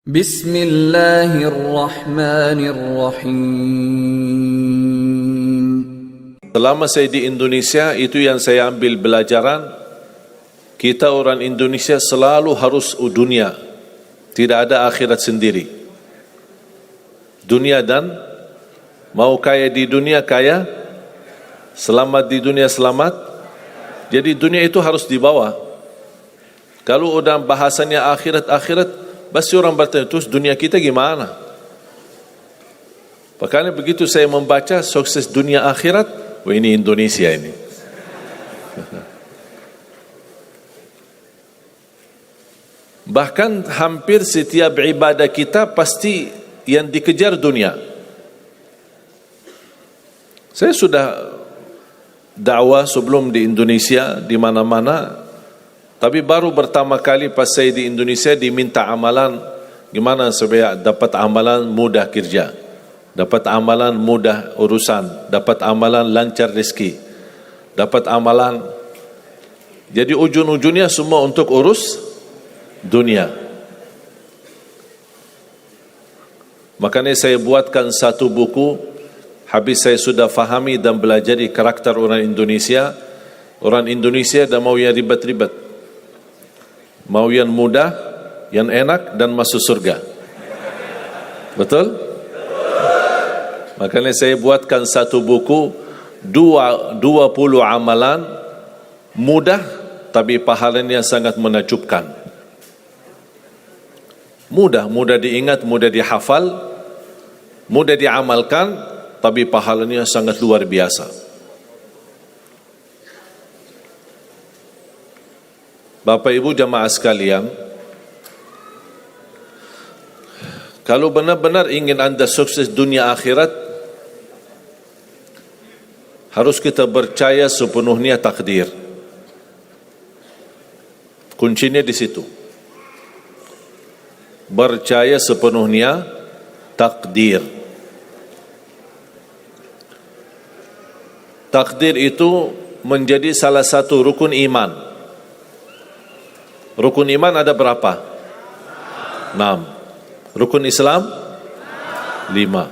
Bismillahirrahmanirrahim. Selama saya di Indonesia, itu yang saya ambil pelajaran. Kita orang Indonesia selalu harus dunia. Tidak ada akhirat sendiri. Dunia dan mau kaya di dunia kaya, selamat di dunia selamat. Jadi dunia itu harus dibawa. Kalau udah bahasanya akhirat, pasti orang bertanya, terus dunia kita gimana? Makanya begitu saya membaca sukses dunia akhirat, wah ini Indonesia ini. Bahkan hampir setiap ibadah kita pasti yang dikejar dunia. Saya sudah dakwah sebelum di Indonesia, di mana-mana. Tapi baru pertama kali pas saya di Indonesia diminta amalan, gimana supaya dapat amalan mudah kerja, dapat amalan mudah urusan, dapat amalan lancar rezeki, dapat amalan. Jadi ujung-ujungnya semua untuk urus dunia. Makanya saya buatkan satu buku, habis saya sudah fahami dan belajari karakter orang Indonesia. Orang Indonesia dah mau yang ribet-ribet, mau yang mudah, yang enak dan masuk surga. Betul? Makanya saya buatkan satu buku 20 amalan mudah tapi pahalanya sangat menakjubkan. Mudah diingat, mudah dihafal, mudah diamalkan, tapi pahalanya sangat luar biasa. Bapak Ibu jamaah sekalian, kalau benar-benar ingin anda sukses dunia akhirat, harus kita percaya sepenuhnya takdir. Kuncinya di situ. Percaya sepenuhnya takdir. Takdir itu menjadi salah satu rukun iman. Rukun iman ada berapa? 6. Rukun Islam? 5.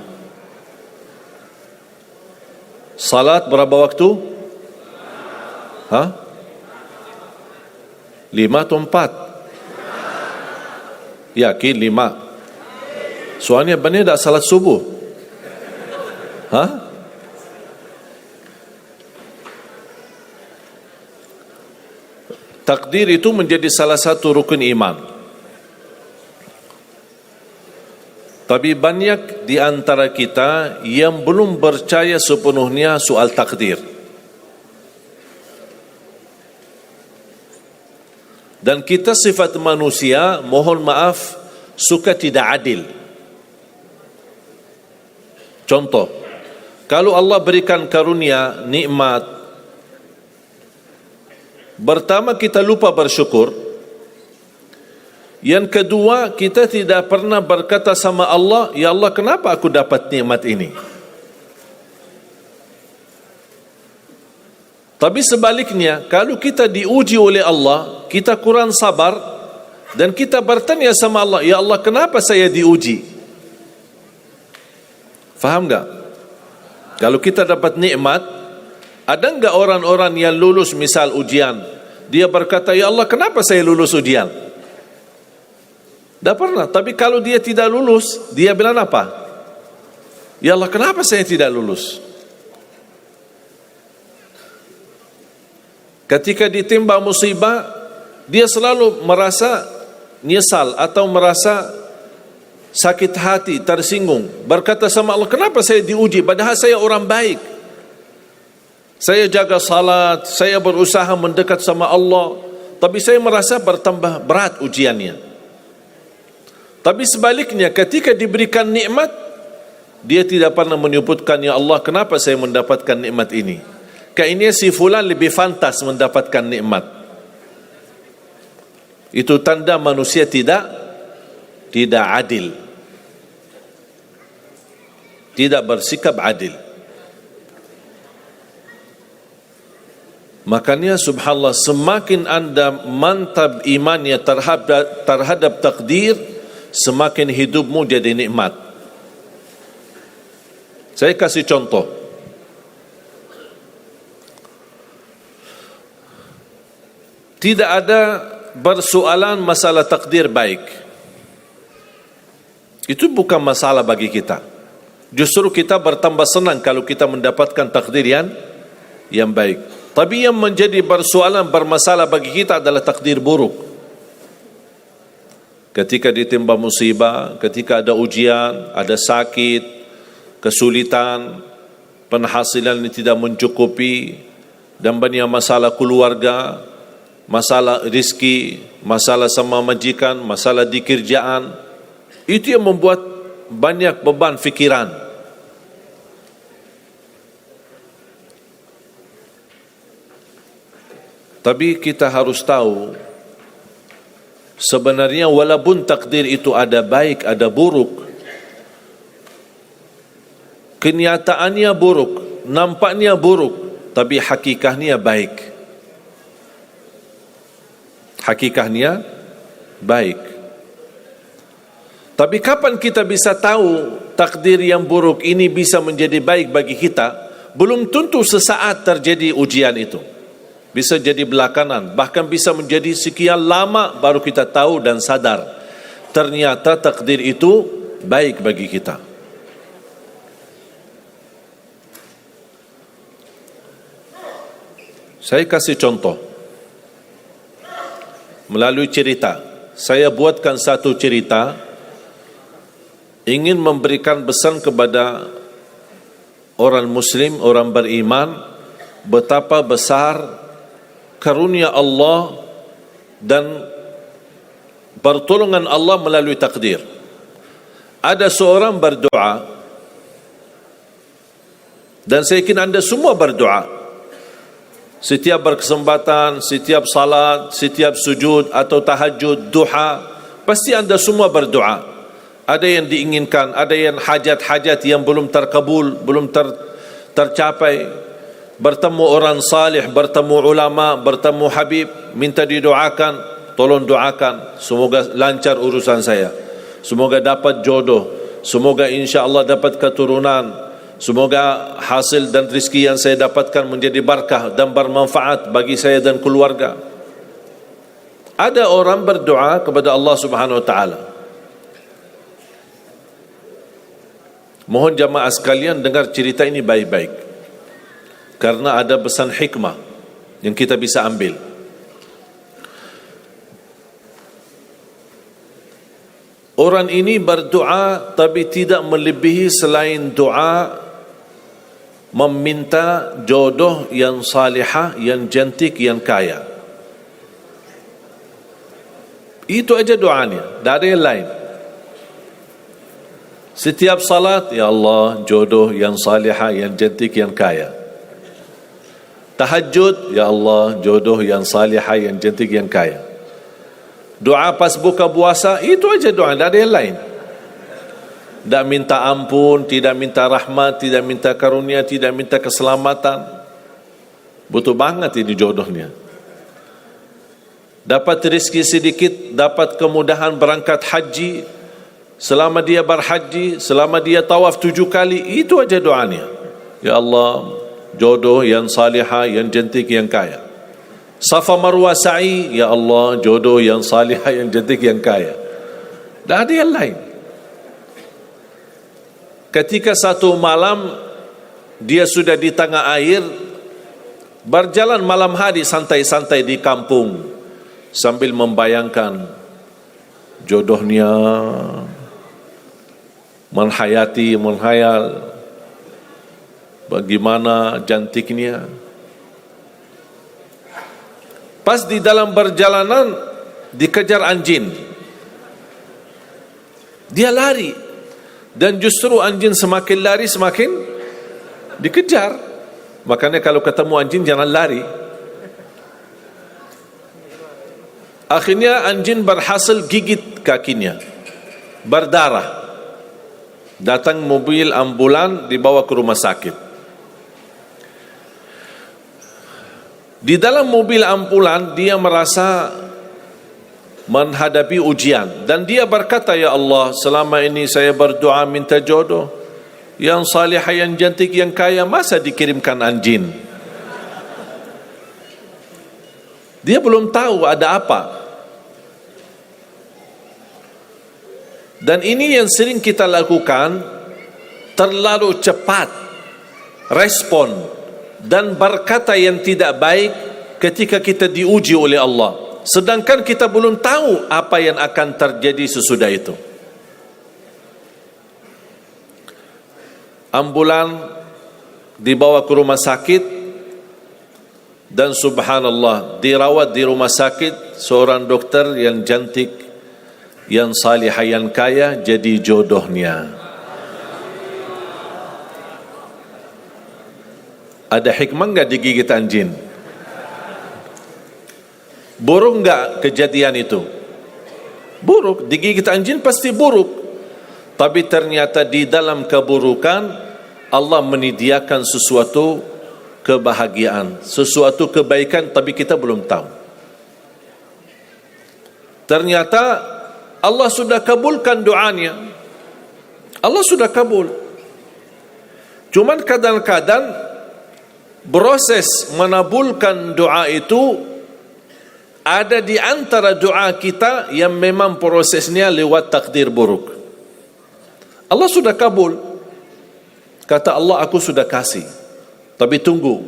Salat berapa waktu? 5 atau 4? Yakin 5? Soalnya benar tak salat subuh? Takdir itu menjadi salah satu rukun iman. Tapi banyak di antara kita yang belum percaya sepenuhnya soal takdir. Dan kita sifat manusia, mohon maaf, suka tidak adil. Contoh, kalau Allah berikan karunia, nikmat, pertama kita lupa bersyukur. Yang kedua, kita tidak pernah berkata sama Allah, ya Allah kenapa aku dapat nikmat ini? Tapi sebaliknya, kalau kita diuji oleh Allah, kita kurang sabar dan kita bertanya sama Allah, ya Allah kenapa saya diuji? Faham enggak? Kalau kita dapat nikmat, ada enggak orang-orang yang lulus misal ujian, dia berkata, ya Allah kenapa saya lulus ujian? Tak pernah. Tapi kalau dia tidak lulus, dia bilang apa? Ya Allah kenapa saya tidak lulus? Ketika ditimpa musibah, dia selalu merasa nyesal atau merasa sakit hati, tersinggung. Berkata sama Allah, kenapa saya diuji? Padahal saya orang baik. Saya jaga salat, saya berusaha mendekat sama Allah, tapi saya merasa bertambah berat ujiannya. Tapi sebaliknya, ketika diberikan nikmat, dia tidak pernah menyebutkan, ya Allah kenapa saya mendapatkan nikmat ini? Kayaknya si fulan lebih fantas mendapatkan nikmat. Itu tanda manusia tidak adil, tidak bersikap adil. Makanya subhanallah, semakin anda mantap imannya terhadap takdir, semakin hidupmu jadi nikmat. Saya kasih contoh. Tidak ada persoalan masalah takdir baik. Itu bukan masalah bagi kita. Justru kita bertambah senang kalau kita mendapatkan takdir yang baik. Tapi yang menjadi persoalan bermasalah bagi kita adalah takdir buruk. Ketika ditimpa musibah, ketika ada ujian, ada sakit, kesulitan, penghasilan yang tidak mencukupi, dan banyak masalah keluarga, masalah rezeki, masalah sama majikan, masalah di kerjaan, itu yang membuat banyak beban fikiran. Tapi kita harus tahu, sebenarnya walaupun takdir itu ada baik, ada buruk, kenyataannya buruk, nampaknya buruk, tapi hakikatnya baik. Hakikatnya baik. Tapi kapan kita bisa tahu takdir yang buruk ini bisa menjadi baik bagi kita? Belum tentu sesaat terjadi ujian itu. Bisa jadi belakangan, bahkan bisa menjadi sekian lama baru kita tahu dan sadar ternyata takdir itu baik bagi kita. Saya kasih contoh melalui cerita. Saya buatkan satu cerita, ingin memberikan pesan kepada orang muslim, orang beriman, betapa besar karunia Allah dan pertolongan Allah melalui takdir. Ada seorang berdoa, dan saya yakin anda semua berdoa. Setiap berkesempatan, setiap salat, setiap sujud atau tahajud, duha, pasti anda semua berdoa. Ada yang diinginkan, ada yang hajat-hajat yang belum terkabul, belum tercapai. Bertemu orang salih, bertemu ulama, bertemu habib, minta didoakan, tolong doakan, semoga lancar urusan saya, semoga dapat jodoh, semoga insya Allah dapat keturunan, semoga hasil dan rezeki yang saya dapatkan menjadi barakah dan bermanfaat bagi saya dan keluarga. Ada orang berdoa kepada Allah Subhanahu wa taala. Mohon jamaah sekalian dengar cerita ini baik-baik, karena ada pesan hikmah yang kita bisa ambil. Orang ini berdoa tapi tidak melebihi selain doa meminta jodoh yang salihah, yang cantik, yang kaya. Itu aja doanya, tak ada yang lain. Setiap salat, ya Allah, jodoh yang salihah, yang cantik, yang kaya. Tahajud, ya Allah, jodoh yang salihah, yang cantik, yang kaya. Doa pas buka puasa, itu aja doa, tak ada yang lain. Tak minta ampun, tidak minta rahmat, tidak minta karunia, tidak minta keselamatan. Butuh banget ini jodohnya. Dapat rezeki sedikit, dapat kemudahan berangkat haji. Selama dia berhaji, selama dia tawaf 7 kali, itu aja doanya. Ya Allah, jodoh yang salihah, yang cantik, yang kaya. Safa Marwah sa'i, ya Allah, jodoh yang salihah, yang cantik, yang kaya. Tak ada yang lain. Ketika satu malam dia sudah di tengah air, berjalan malam hari santai-santai di kampung sambil membayangkan jodohnya, menghayal bagaimana cantiknya. Pas di dalam perjalanan dikejar anjing, dia lari, dan justru anjing semakin lari semakin dikejar. Makanya kalau ketemu anjing jangan lari. Akhirnya anjing berhasil gigit kakinya, berdarah. Datang mobil ambulan, dibawa ke rumah sakit. Di dalam mobil ambulan dia merasa menghadapi ujian, dan dia berkata, ya Allah, selama ini saya berdoa minta jodoh yang salihah, yang cantik, yang kaya, masa dikirimkan anjing? Dia belum tahu ada apa. Dan ini yang sering kita lakukan, terlalu cepat respon dan berkata yang tidak baik ketika kita diuji oleh Allah, sedangkan kita belum tahu apa yang akan terjadi sesudah itu. Ambulan dibawa ke rumah sakit, dan subhanallah, dirawat di rumah sakit seorang dokter yang cantik, yang salihah, yang kaya, jadi jodohnya. Ada hikmah enggak digigit anjing? Buruk enggak kejadian itu? Buruk, digigit anjing pasti buruk. Tapi ternyata di dalam keburukan Allah menyediakan sesuatu kebahagiaan, sesuatu kebaikan, tapi kita belum tahu. Ternyata Allah sudah kabulkan doanya. Allah sudah kabul. Cuman kadang-kadang proses menabulkan doa itu ada di antara doa kita yang memang prosesnya lewat takdir buruk. Allah sudah kabul. Kata Allah, aku sudah kasih, tapi tunggu.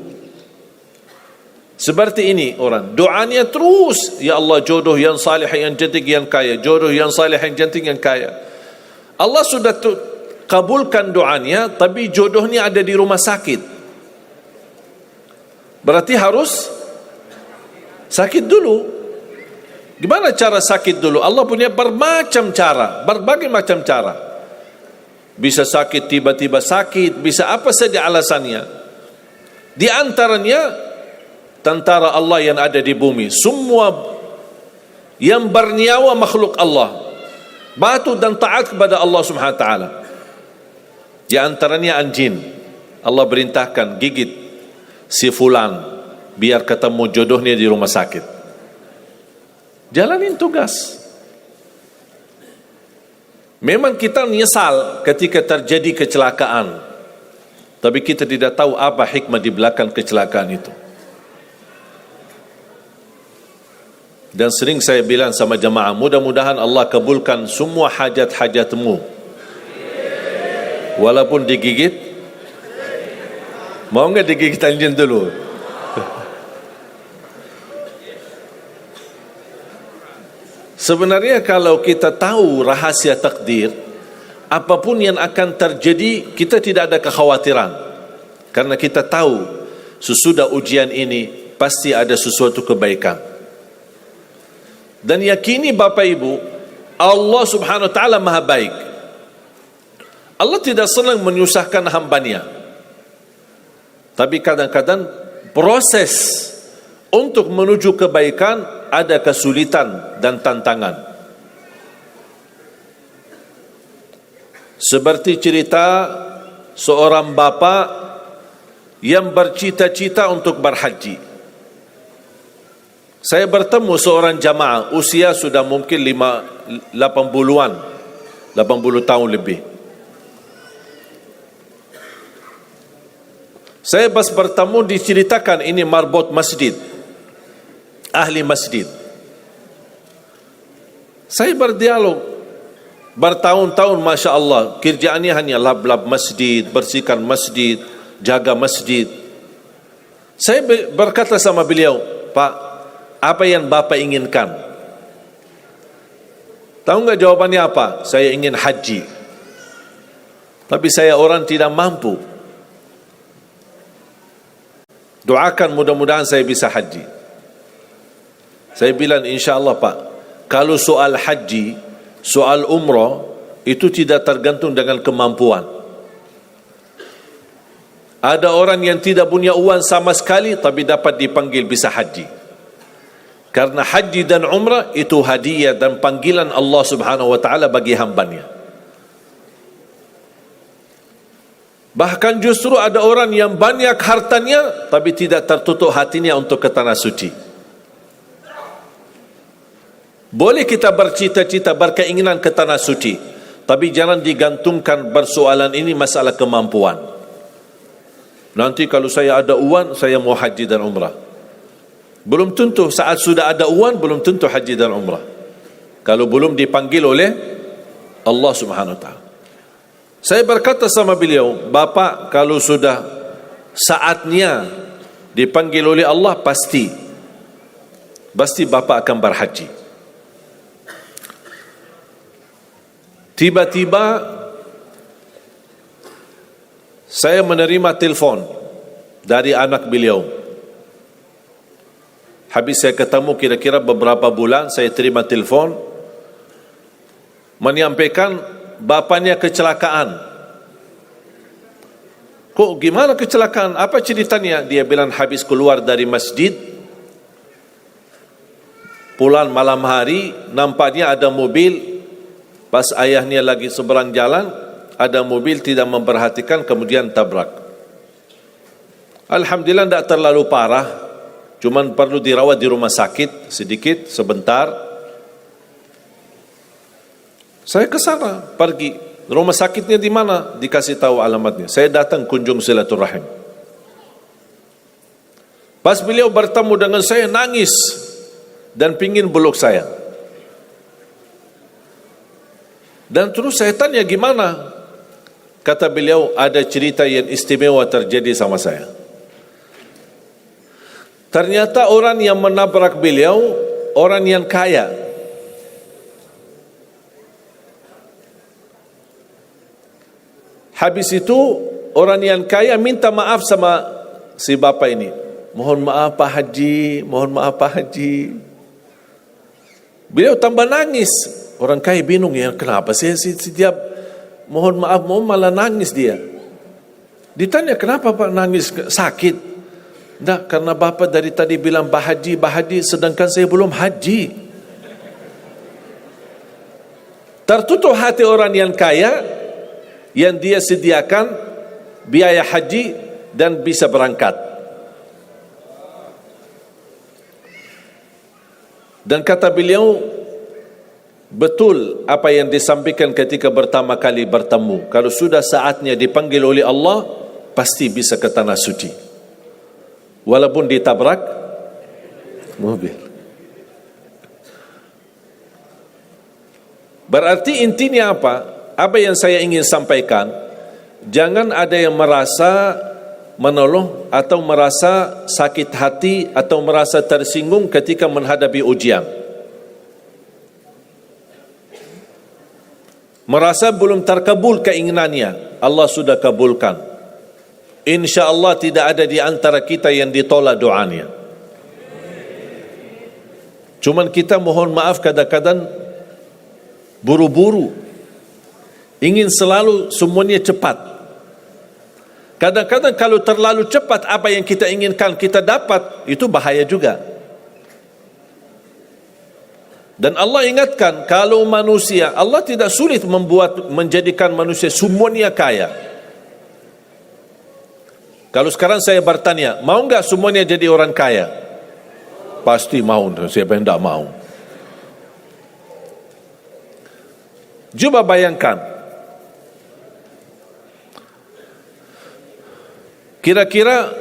Seperti ini orang, doanya terus, ya Allah, jodoh yang salih, yang cantik, yang kaya, jodoh yang salih, yang cantik, yang kaya. Allah sudah kabulkan doanya, tapi jodohnya ada di rumah sakit. Berarti harus sakit dulu. Gimana cara sakit dulu? Allah punya bermacam cara, berbagai macam cara. Bisa sakit, tiba-tiba sakit, bisa apa saja alasannya. Di antaranya tentara Allah yang ada di bumi, semua yang bernyawa makhluk Allah, patuh dan taat kepada Allah Subhanahu wa taala. Di antaranya anjing. Allah perintahkan gigit si fulan biar ketemu jodohnya di rumah sakit. Jalanin tugas. Memang kita menyesal ketika terjadi kecelakaan, tapi kita tidak tahu apa hikmah di belakang kecelakaan itu. Dan sering saya bilang sama jemaah, mudah-mudahan Allah kabulkan semua hajat-hajatmu, walaupun digigit. Mau enggak digigit anjing dulu? Sebenarnya kalau kita tahu rahasia takdir, apapun yang akan terjadi, kita tidak ada kekhawatiran. Karena kita tahu sesudah ujian ini pasti ada sesuatu kebaikan. Dan yakini Bapak Ibu, Allah Subhanahu wa taala Maha baik. Allah tidak senang menyusahkan hambanya. Tapi kadang-kadang proses untuk menuju kebaikan ada kesulitan dan tantangan. Seperti cerita seorang bapa yang bercita-cita untuk berhaji. Saya bertemu seorang jamaah, usia sudah mungkin 80-an, 80 tahun lebih. Saya pas bertemu diceritakan ini marbot masjid, ahli masjid. Saya berdialog bertahun-tahun, Masya Allah, kerjaannya hanya lap-lap masjid, bersihkan masjid, jaga masjid. Saya berkata sama beliau, Pak, apa yang Bapak inginkan? Tahu enggak jawabannya apa? Saya ingin haji, tapi saya orang tidak mampu. Doakan mudah-mudahan saya bisa haji. Saya bilang, insya Allah Pak, kalau soal haji, soal umrah, itu tidak tergantung dengan kemampuan. Ada orang yang tidak punya uang sama sekali, tapi dapat dipanggil bisa haji. Karena haji dan umrah itu hadiah dan panggilan Allah Subhanahu wa taala bagi hambanya. Bahkan justru ada orang yang banyak hartanya, tapi tidak tertutup hatinya untuk ke tanah suci. Boleh kita bercita-cita, berkeinginan ke tanah suci, tapi jangan digantungkan persoalan ini masalah kemampuan. Nanti kalau saya ada uang, saya mau haji dan umrah. Belum tentu. Saat sudah ada uang, belum tentu haji dan umrah, kalau belum dipanggil oleh Allah Subhanahu wa ta'ala. Saya berkata sama beliau, Bapak kalau sudah saatnya dipanggil oleh Allah, pasti Bapak akan berhaji. Tiba-tiba saya menerima telefon dari anak beliau. Habis saya ketemu kira-kira beberapa bulan, saya terima telefon menyampaikan bapaknya kecelakaan. Kok gimana kecelakaan? Apa ceritanya? Dia bilang habis keluar dari masjid, pulang malam hari, nampaknya ada mobil, pas ayahnya lagi seberang jalan, ada mobil tidak memperhatikan, kemudian tabrak. Alhamdulillah tidak terlalu parah, cuman perlu dirawat di rumah sakit sedikit, sebentar. Saya ke sana, pergi. Rumah sakitnya di mana? Dikasih tahu alamatnya. Saya datang kunjung silaturahim. Pas beliau bertemu dengan saya, nangis dan pingin peluk saya. Dan terus saya tanya gimana? Kata beliau, ada cerita yang istimewa terjadi sama saya. Ternyata orang yang menabrak beliau orang yang kaya. Habis itu orang yang kaya minta maaf sama si bapak ini. Mohon maaf Pak Haji, mohon maaf Pak Haji. Beliau tambah nangis. Orang kaya bingung, ya kenapa setiap mohon maaf malah nangis dia. Ditanya kenapa Pak nangis, sakit? Tidak, karena Bapak dari tadi bilang Pak Haji, sedangkan saya belum haji. Tertutup hati orang yang kaya, yang dia sediakan biaya haji dan bisa berangkat. Dan kata beliau, betul apa yang disampaikan ketika pertama kali bertemu. Kalau sudah saatnya dipanggil oleh Allah, pasti bisa ke tanah suci, walaupun ditabrak mobil. Berarti intinya apa? Apa yang saya ingin sampaikan, jangan ada yang merasa menolong atau merasa sakit hati atau merasa tersinggung ketika menghadapi ujian. Merasa belum terkabul keinginannya, Allah sudah kabulkan. InsyaAllah tidak ada di antara kita yang ditolak doanya. Cuman kita mohon maaf kadang-kadang buru-buru, ingin selalu semuanya cepat. Kadang-kadang kalau terlalu cepat apa yang kita inginkan kita dapat, itu bahaya juga. Dan Allah ingatkan, kalau manusia, Allah tidak sulit menjadikan manusia semuanya kaya. Kalau sekarang saya bertanya, mau enggak semuanya jadi orang kaya? Pasti mau, siapa yang tidak mau? Coba bayangkan, kira-kira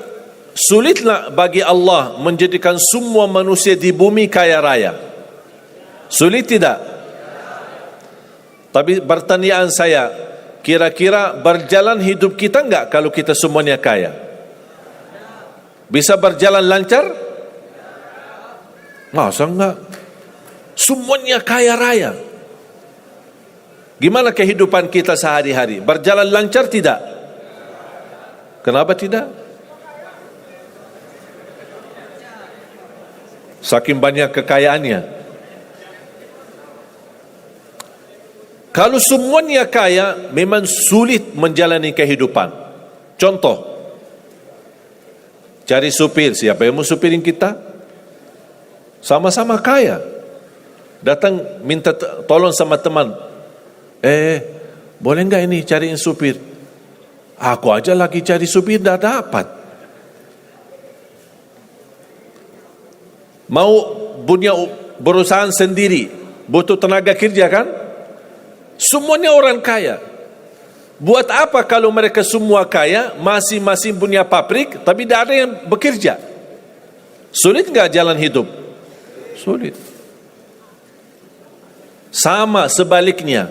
sulitlah bagi Allah menjadikan semua manusia di bumi kaya raya? Sulit tidak? Tapi pertanyaan saya, kira-kira berjalan hidup kita enggak kalau kita semuanya kaya? Bisa berjalan lancar? Masa enggak? Semuanya kaya raya. Gimana kehidupan kita sehari-hari? Berjalan lancar tidak? Kenapa tidak? Saking banyak kekayaannya. Kalau semuanya kaya, memang sulit menjalani kehidupan. Contoh, cari supir, siapa yang mau supirin kita? Sama-sama kaya. Datang minta tolong sama teman, boleh enggak ini cariin supir? Aku aja lagi cari supir, dah dapat. Mau punya perusahaan sendiri, butuh tenaga kerja kan? Semuanya orang kaya. Buat apa kalau mereka semua kaya, masing-masing punya pabrik, tapi tidak ada yang bekerja? Sulit nggak jalan hidup? Sulit. Sama sebaliknya,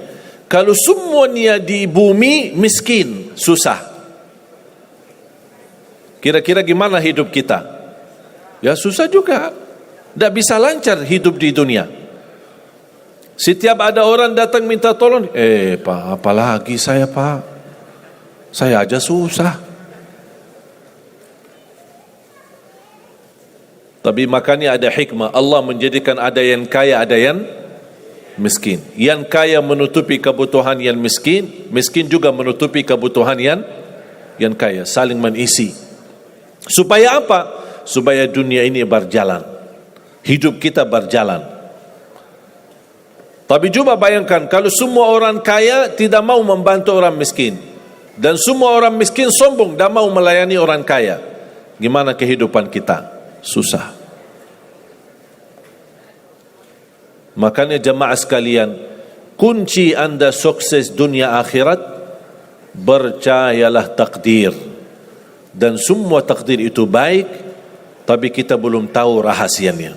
kalau semuanya di bumi miskin, susah. Kira-kira gimana hidup kita? Ya susah juga. Tidak bisa lancar hidup di dunia. Setiap ada orang datang minta tolong, Pak, apalagi saya Pak, saya aja susah. Tapi makanya ada hikmah, Allah menjadikan ada yang kaya, ada yang miskin. Yang kaya menutupi kebutuhan yang miskin, miskin juga menutupi kebutuhan yang kaya, saling mengisi. Supaya apa? Supaya dunia ini berjalan, hidup kita berjalan. Tapi coba bayangkan kalau semua orang kaya tidak mau membantu orang miskin, dan semua orang miskin sombong dan mau melayani orang kaya, gimana kehidupan kita? Susah. Makanya jemaah sekalian, kunci anda sukses dunia akhirat, percayalah takdir. Dan semua takdir itu baik, tapi kita belum tahu rahasianya.